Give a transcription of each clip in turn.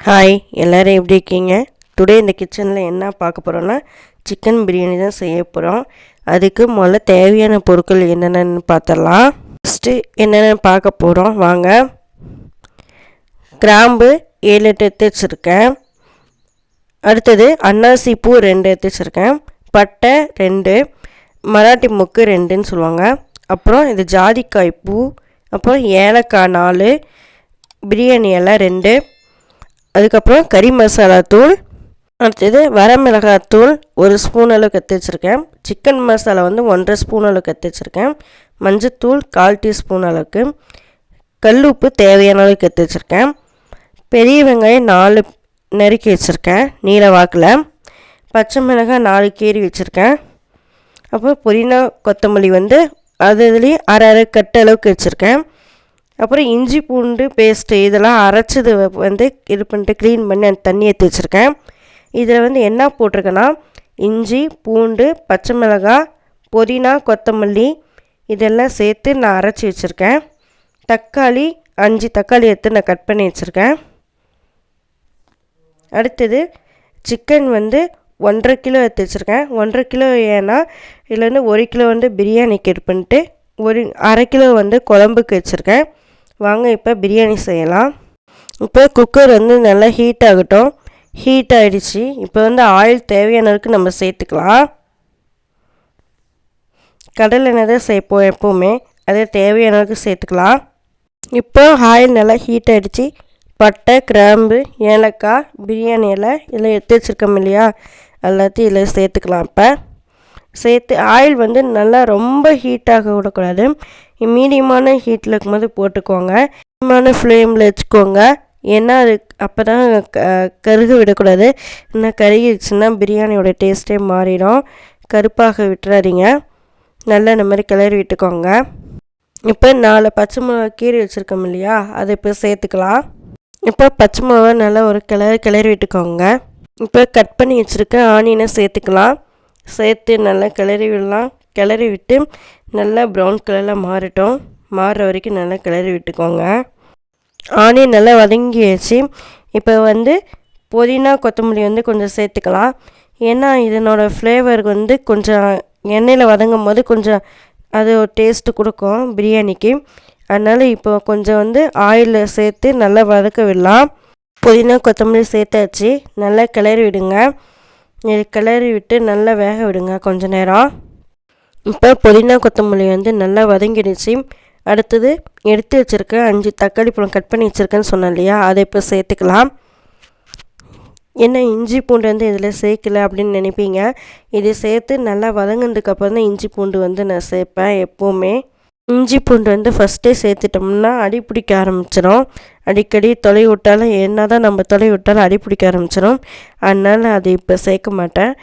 Hi, எல்லோரும் எப்படி இருக்கீங்க? டுடே இந்த கிச்சனில் என்ன பார்க்க போகிறோன்னா சிக்கன் பிரியாணி தான் செய்ய போகிறோம். அதுக்கு முதல்ல தேவையான பொருட்கள் என்னென்னு பார்த்துடலாம். ஃபஸ்ட்டு என்னென்னு பார்க்க போகிறோம் வாங்க. கிராம்பு 7-8 எடுத்து வச்சுருக்கேன். அடுத்தது அன்னாசி பூ 2 எடுத்து வச்சுருக்கேன். பட்டை 2, மராட்டி மொக்கு 2ன்னு சொல்லுவாங்க. அப்புறம் இது ஜாதிக்காய் பூ, அப்புறம் ஏலக்காய் 4, பிரியாணி இலை 2, அதுக்கப்புறம் கறி மசாலா தூள், அடுத்தது வரமிளகாத்தூள் 1 ஸ்பூன் அளவுக்கு எடுத்து வச்சுருக்கேன். சிக்கன் மசாலா 1.5 ஸ்பூன் அளவுக்கு எடுத்து வச்சுருக்கேன். மஞ்சத்தூள் 1/4 டீஸ்பூன் அளவுக்கு, கல் உப்பு தேவையான அளவுக்கு எடுத்து வச்சுருக்கேன். பெரிய வெங்காயம் 4 நறுக்கி வச்சுருக்கேன் நீல வாக்கில். பச்சை மிளகாய் 4 கீறி வச்சுருக்கேன். அப்புறம் புதினா கொத்தமல்லி அதுலேயும் அரை கட்டு அளவுக்கு வச்சுருக்கேன். அப்புறம் இஞ்சி பூண்டு பேஸ்ட்டு இதெல்லாம் அரைச்சது இது பண்ணிட்டு க்ளீன் பண்ணி அந்த தண்ணி எடுத்து வச்சுருக்கேன். இதில் என்ன போட்டிருக்கேன்னா இஞ்சி பூண்டு பச்சை மிளகாய் புதினா கொத்தமல்லி இதெல்லாம் சேர்த்து நான் அரைச்சி வச்சுருக்கேன். தக்காளி 5 தக்காளி எடுத்து நான் கட் பண்ணி வச்சுருக்கேன். அடுத்தது சிக்கன் 1.5 கிலோ எடுத்து வச்சுருக்கேன். 1.5 கிலோ ஏன்னா இதில் 1 கிலோ பிரியாணிக்கு எடுத்து பண்ணிட்டு அரை கிலோ குழம்புக்கு வச்சுருக்கேன். வாங்க இப்போ பிரியாணி செய்யலாம். இப்போ குக்கர் நல்லா ஹீட் ஆகட்டும். ஹீட் ஆகிடுச்சு. இப்போ ஆயில் தேவையான அளவுக்கு நம்ம சேர்த்துக்கலாம். கடலை எண்ணெய் தான் சேர்ப்போம் எப்போவுமே, அதே தேவையான அளவுக்கு சேர்த்துக்கலாம். இப்போ ஆயில் நல்லா ஹீட் ஆகிடுச்சு. பட்டை கிராம்பு ஏலக்காய் பிரியாணி இலை இதில் எடுத்து வச்சுருக்கோம் இல்லையா, எல்லாத்தையும் இதில் சேர்த்துக்கலாம். இப்போ சேர்த்து ஆயில் நல்லா ரொம்ப ஹீட்டாக விடக்கூடாது, மீடியமான ஹீட்டில் இருக்கும்போது போட்டுக்கோங்க. மீடியமான ஃப்ளேமில் வச்சுக்கோங்க. ஏன்னா அது அப்போ தான் கருக விடக்கூடாது. இன்னும் கருகிடுச்சுன்னா பிரியாணியோட டேஸ்ட்டே மாறிடும். கருப்பாக விட்டுறாதீங்க. நல்லா இந்த மாதிரி கிளறி விட்டுக்கோங்க. இப்போ 4 பச்சை மிளகா கீரை வச்சுருக்கோம் இல்லையா, அதை இப்போ சேர்த்துக்கலாம். இப்போ பச்சை மிளகா நல்லா ஒரு கிளறி விட்டுக்கோங்க. இப்போ கட் பண்ணி வச்சுருக்க ஆனியனை சேர்த்துக்கலாம். சேர்த்து நல்லா கிளறி விடலாம். கிளறி விட்டு நல்லா ப்ரௌன் கலரில் மாறுற வரைக்கும் நல்லா கிளறி விட்டுக்கோங்க. ஆனியன் நல்லா வதங்கிடுச்சு. இப்போ புதினா கொத்தமல்லி கொஞ்சம் சேர்த்துக்கலாம். ஏன்னா இதனோட ஃப்ளேவர் கொஞ்சம் எண்ணெயில் வதங்கும் போது கொஞ்சம் அது ஒரு டேஸ்ட்டு கொடுக்கும் பிரியாணிக்கு. அதனால் இப்போ கொஞ்சம் ஆயிலில் சேர்த்து நல்லா வதக்க விடலாம். புதினா கொத்தமல்லி சேர்த்தாச்சு. நல்லா கிளறி விடுங்க. இது கிளறி விட்டு நல்லா வேக விடுங்க கொஞ்ச நேரம். இப்போ புதினா கொத்தமல்லி நல்லா வதங்கிடுச்சு. அடுத்தது எடுத்து வச்சுருக்கேன் 5 தக்காளி பழம் கட் பண்ணி வச்சுருக்கேன்னு சொன்னேன் இல்லையா, அதை இப்போ சேர்த்துக்கலாம். ஏன்னா இஞ்சி பூண்டு இதில் சேர்க்கல அப்படின்னு நினைப்பீங்க. இது சேர்த்து நல்லா வதங்கினதுக்கப்புறம் தான் இஞ்சி பூண்டு நான் சேர்ப்பேன் எப்போவுமே. இஞ்சி பூண்டு ஃபஸ்ட்டே சேர்த்துட்டோம்னா அடி பிடிக்க ஆரம்பிச்சிடும். அடிக்கடி தொலை விட்டாலும் என்ன தான் நம்ம தொலை விட்டாலும் அடி பிடிக்க ஆரம்பிச்சிடும். அதனால் அது இப்போ சேர்க்க மாட்டேன்.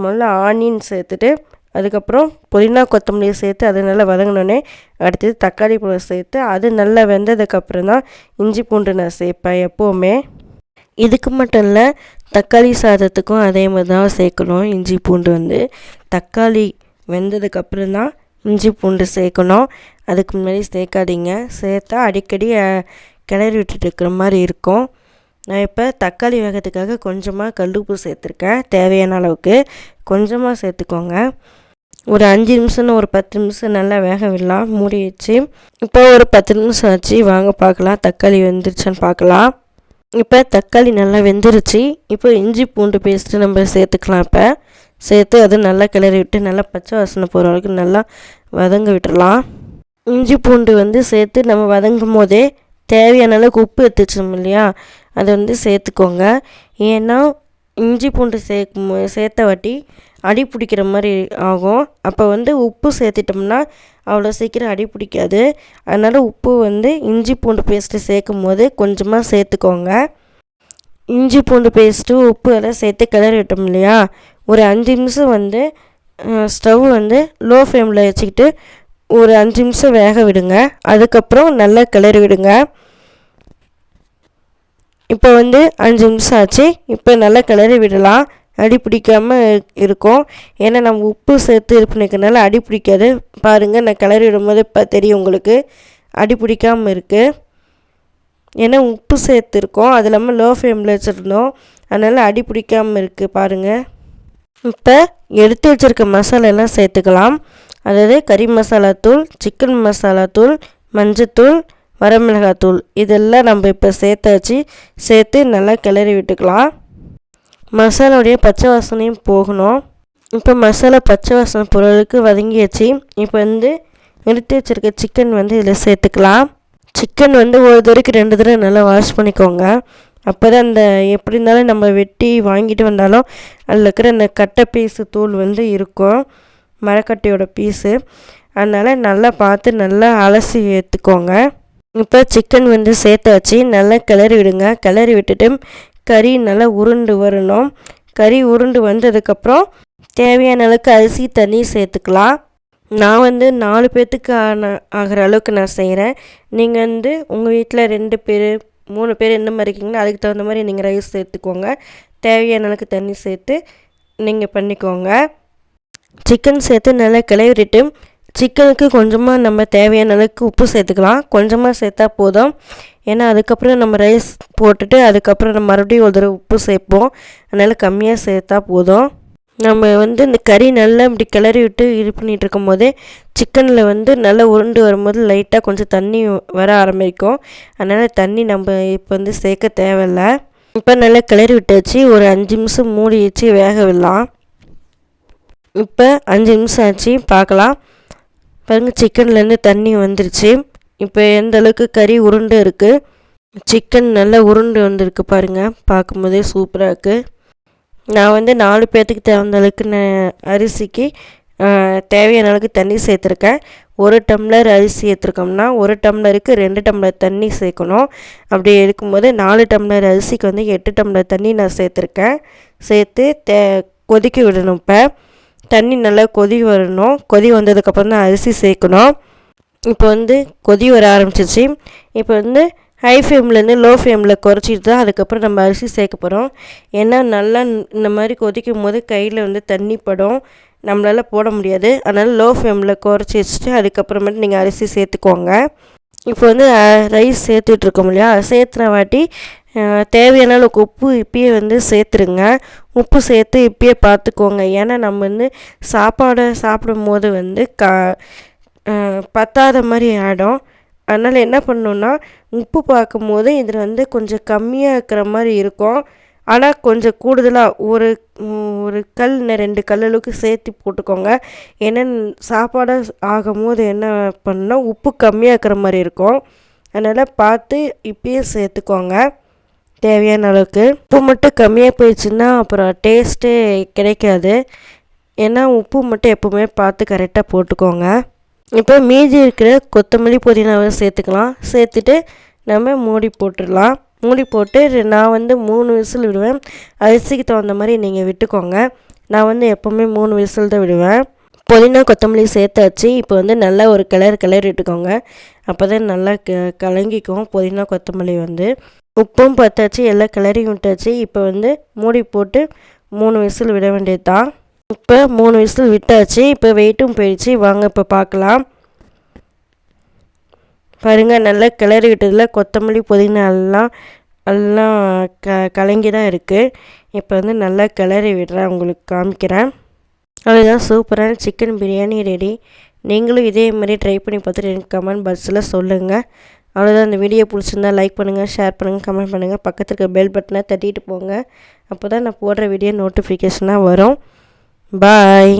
முதல்ல ஆனியன் சேர்த்துட்டு அதுக்கப்புறம் புதினா கொத்தமல்லியை சேர்த்து அது நல்லா வதங்கினோடனே அடுத்தது தக்காளி பழம் சேர்த்து அது நல்லா வெந்ததுக்கப்புறம் தான் இஞ்சி பூண்டு நான் சேர்ப்பேன் எப்போவுமே. இதுக்கு மட்டும் இல்லை, தக்காளி சாதத்துக்கும் அதே மாதிரி தான் சேர்க்கணும். இஞ்சி பூண்டு தக்காளி வெந்ததுக்கப்புறம் தான் இஞ்சி பூண்டு சேர்க்கணும். அதுக்கு முன்னாடி சேர்க்காதீங்க. சேர்த்தா அடிக்கடி கிளறி விட்டுட்டு இருக்கிற மாதிரி இருக்கும். நான் இப்போ தக்காளி வேகத்துக்காக கொஞ்சமாக கல்லுப்பு சேர்த்துருக்கேன். தேவையான அளவுக்கு கொஞ்சமாக சேர்த்துக்கோங்க. ஒரு 5 நிமிஷம்னு ஒரு 10 நிமிஷம் நல்லா வேக விடலாம் மூடி வச்சு. இப்போ ஒரு 10 நிமிஷம் ஆச்சு. வாங்க பார்க்கலாம் தக்காளி வெந்துருச்சான்னு பார்க்கலாம். இப்போ தக்காளி நல்லா வெந்துருச்சு. இப்போ இஞ்சி பூண்டு பேஸ்ட்டு நம்ம சேர்த்துக்கலாம். இப்போ சேர்த்து அது நல்லா கிளறி விட்டு நல்லா பச்சை வாசனை போகிற வரைக்கும் நல்லா வதங்க விட்டுடலாம். இஞ்சி பூண்டு சேர்த்து நம்ம வதங்கும் போதே தேவையான அளவுக்கு உப்பு எடுத்து வச்சோம் இல்லையா, அதை சேர்த்துக்கோங்க. ஏன்னா இஞ்சி பூண்டு சேர்த்த வாட்டி அடி பிடிக்கிற மாதிரி ஆகும். அப்போ உப்பு சேர்த்துட்டோம்னா அவ்வளோ சீக்கிரம் அடி பிடிக்காது. அதனால் உப்பு இஞ்சி பூண்டு பேஸ்ட்டு சேர்க்கும் போது கொஞ்சமாக சேர்த்துக்கோங்க. இஞ்சி பூண்டு பேஸ்ட்டு உப்பு எல்லாம் சேர்த்து கிளறி விட்டோம் இல்லையா, ஒரு 5 நிமிஷம் ஸ்டவ் லோ ஃப்ளேமில் வச்சுக்கிட்டு ஒரு 5 நிமிஷம் வேக விடுங்க. அதுக்கப்புறம் நல்லா கிளறி விடுங்க. இப்போ 5 நிமிஷம் ஆச்சு. இப்போ நல்லா கிளறி விடலாம். அடி பிடிக்காமல் இருக்கும். ஏன்னா நம்ம உப்பு சேர்த்து இது பண்ணிக்கிறதுனால அடி பிடிக்காது. பாருங்கள், நான் கிளறி விடும்போது இப்போ தெரியும் உங்களுக்கு அடி பிடிக்காமல் இருக்குது. ஏன்னா உப்பு சேர்த்துருக்கோம், அது இல்லாமல் லோ ஃப்ளேமில் வச்சுருந்தோம், அதனால் அடி பிடிக்காமல் இருக்குது பாருங்கள். இப்போ எடுத்து வச்சுருக்க மசாலெல்லாம் சேர்த்துக்கலாம். அதாவது கறி மசாலாத்தூள், சிக்கன் மசாலாத்தூள், மஞ்சத்தூள், வரமிளகாத்தூள் இதெல்லாம் நம்ம இப்போ சேர்த்து நல்லா கிளறி விட்டுக்கலாம். மசாலாவுடைய பச்சை வாசனையும் போகணும். இப்போ மசாலா பச்சை வாசனை பொருளுக்கு வதங்கியாச்சு. இப்போ எடுத்து வச்சுருக்க சிக்கன் இதில் சேர்த்துக்கலாம். சிக்கன் ஒரு தடவைக்கு 2 தடவை நல்லா வாஷ் பண்ணிக்கோங்க. அப்போ தான் அந்த எப்படி இருந்தாலும் நம்ம வெட்டி வாங்கிட்டு வந்தாலும் அதில் இருக்கிற அந்த கட்டை பீஸு தூள் இருக்கும், மரக்கட்டையோட பீஸு. அதனால் நல்லா பார்த்து நல்லா அலசி ஏற்றுக்கோங்க. இப்போ சிக்கன் சேர்த்தாச்சு. நல்லா கிளறி விடுங்க. கிளறி விட்டுட்டு கறி நல்லா உருண்டு வரணும். கறி உருண்டு வந்ததுக்கப்புறம் தேவையான அளவுக்கு அரிசி தண்ணி சேர்த்துக்கலாம். நான் 4 பேர்த்துக்கு ஆகிற அளவுக்கு நான் செய்கிறேன். நீங்கள் உங்கள் வீட்டில் 2 பேர் 3 பேர் எந்த மாதிரி இருக்கீங்களோ அதுக்கு தகுந்த மாதிரி நீங்கள் ரைஸ் சேர்த்துக்கோங்க. தேவையான அளவுக்கு தண்ணி சேர்த்து நீங்கள் பண்ணிக்கோங்க. சிக்கன் சேர்த்து நல்லா கிளறிட்டு சிக்கனுக்கு கொஞ்சமாக நம்ம தேவையான அளவுக்கு உப்பு சேர்த்துக்கலாம். கொஞ்சமாக சேர்த்தா போதும். ஏன்னா அதுக்கப்புறம் நம்ம ரைஸ் போட்டுட்டு அதுக்கப்புறம் நம்ம மறுபடியும் ஒரு தடவை உப்பு சேர்ப்போம். அதனால் கம்மியாக சேர்த்தா போதும். நம்ம இந்த கறி நல்லா இப்படி கிளறி விட்டு இது பண்ணிகிட்டு இருக்கும் போதே சிக்கனில் நல்லா உருண்டு வரும்போது லைட்டாக கொஞ்சம் தண்ணி வர ஆரம்பிக்கும். அதனால் தண்ணி நம்ம இப்போ சேர்க்க தேவையில்லை. இப்போ நல்லா கிளறி விட்டாச்சு. ஒரு 5 நிமிஷம் மூடி வச்சு வேக விடலாம். இப்போ 5 நிமிஷம் ஆச்சு, பார்க்கலாம். பாருங்கள், சிக்கன்லேருந்து தண்ணி வந்துருச்சு. இப்போ எந்த அளவுக்கு கறி உருண்டு இருக்குது, சிக்கன் நல்லா உருண்டு வந்திருக்கு பாருங்கள். பார்க்கும்போதே சூப்பராக இருக்குது. நான் 4 பேர்த்துக்கு தகுந்த அளவுக்கு அரிசிக்கு தேவையான அளவுக்கு தண்ணி சேர்த்துருக்கேன். 1 டம்ளர் அரிசி ஏற்றுருக்கோம்னா 1 டம்ளருக்கு 2 டம்ளர் தண்ணி சேர்க்கணும். அப்படி இருக்கும்போது 4 டம்ளர் அரிசிக்கு 8 டம்ளர் தண்ணி நான் சேர்த்துருக்கேன். சேர்த்து கொதிக்க விடணும். இப்போ தண்ணி நல்லா கொதி வரணும். கொதி வந்ததுக்கப்புறம் தான் அரிசி சேர்க்கணும். இப்போ கொதி வர ஆரம்பிச்சிச்சு. இப்போ ஹை ஃப்ளேம்லேருந்து லோ ஃப்ளேமில் குறைச்சிட்டு தான் அதுக்கப்புறம் நம்ம அரிசி சேர்க்க போகிறோம். ஏன்னா நல்லா இந்த மாதிரி கொதிக்கும் போது கையில் தண்ணி படும், நம்மளால் போட முடியாது. அதனால் லோ ஃப்ளேமில் குறைச்சி வச்சுட்டு அதுக்கப்புறமேட்டு நீங்கள் அரிசி சேர்த்துக்கோங்க. இப்போ ரைஸ் சேர்த்துட்ருக்கோம் இல்லையா, சேர்த்துன வாட்டி தேவையான அளவுக்கு உப்பு இப்பயே சேர்த்துருங்க. உப்பு சேர்த்து இப்பயே பார்த்துக்கோங்க. ஏன்னா நம்ம சாப்பாடை சாப்பிடும் போது பத்தாத மாதிரி ஆகிடும். அதனால் என்ன பண்ணணுன்னா உப்பு பார்க்கும்போது இதில் கொஞ்சம் கம்மியாக இருக்கிற மாதிரி இருக்கும். ஆனால் கொஞ்சம் கூடுதலாக ஒரு கல் 2 கல் அளவுக்கு சேர்த்து போட்டுக்கோங்க. ஏன்னா சாப்பாடு ஆகும்போது என்ன பண்ணணுன்னா உப்பு கம்மியாக இருக்கிற மாதிரி இருக்கும். அதனால் பார்த்து இப்பயே சேர்த்துக்கோங்க தேவையான அளவுக்கு. உப்பு மட்டும் கம்மியாக போயிடுச்சுன்னா அப்புறம் டேஸ்ட்டே கிடைக்காது. ஏன்னா உப்பு மட்டும் எப்போவுமே பார்த்து கரெக்டாக போட்டுக்கோங்க. இப்போ மீதி இருக்கிற கொத்தமல்லி புதினாவை சேர்த்துக்கலாம். சேர்த்துட்டு நம்ம மூடி போட்டுடலாம். மூடி போட்டு நான் 3 விசில் விடுவேன். அரிசிக்கு தகுந்த மாதிரி நீங்கள் விட்டுக்கோங்க. நான் எப்போவுமே 3 விசில் தான் விடுவேன். புதினா கொத்தமல்லி சேர்த்தாச்சு. இப்போ நல்லா ஒரு கிளறி விட்டுக்கோங்க. அப்போ தான் நல்லா கலங்கிக்கும் புதினா கொத்தமல்லி. உப்பும் பார்த்தாச்சு, எல்லாம் கிளறி விட்டாச்சு. இப்போ மூடி போட்டு 3 விசில் விட வேண்டியது தான். இப்போ 3 விசில் விட்டாச்சு. இப்போ வெயிட்டும் போயிடுச்சு. வாங்க இப்போ பார்க்கலாம். பாருங்கள், நல்லா கிளறி விட்டதில் கொத்தமல்லி புதினா எல்லாம் கலங்கி தான் இருக்குது. இப்போ நல்லா கிளறி விடுறேன், உங்களுக்கு காமிக்கிறேன். அவ்வளோதான், சூப்பரான சிக்கன் பிரியாணி ரெடி. நீங்களும் இதே மாதிரி ட்ரை பண்ணி பார்த்துட்டு எனக்கு கமெண்ட் பாக்ஸில் சொல்லுங்கள். அவ்வளோதான், இந்த வீடியோ பிடிச்சிருந்தா லைக் பண்ணுங்கள், ஷேர் பண்ணுங்கள், கமெண்ட் பண்ணுங்கள். பக்கத்தில் இருக்க பெல் பட்டனை தட்டிட்டு போங்க. அப்போ தான் நான் போடுற வீடியோ நோட்டிஃபிகேஷனாக வரும். பாய்.